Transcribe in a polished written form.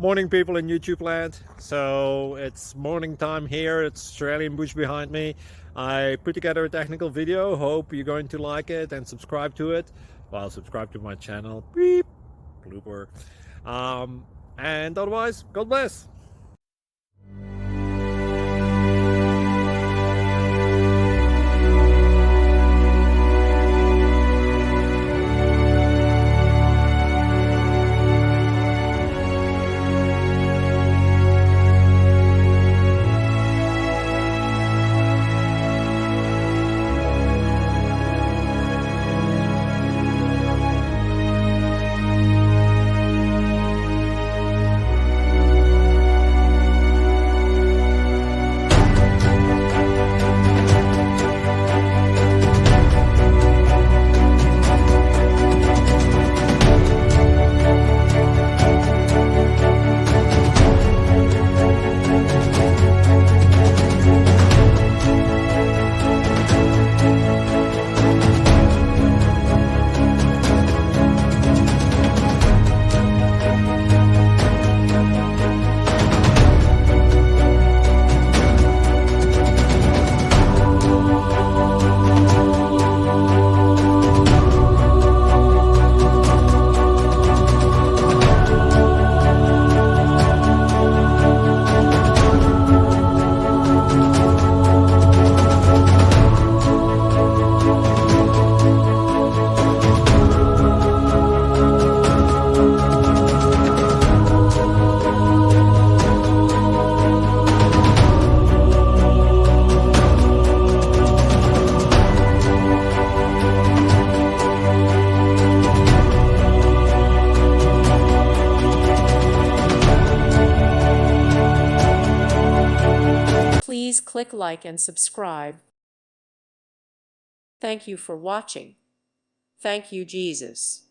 Morning people in YouTube land. So it's morning time here. It's Australian bush behind me. I put together a technical video. Hope you're going to like it and subscribe to it. Well, subscribe to my channel. Beep. Blooper. And otherwise, God bless. Please click like and subscribe. Thank you for watching. Thank you, Jesus.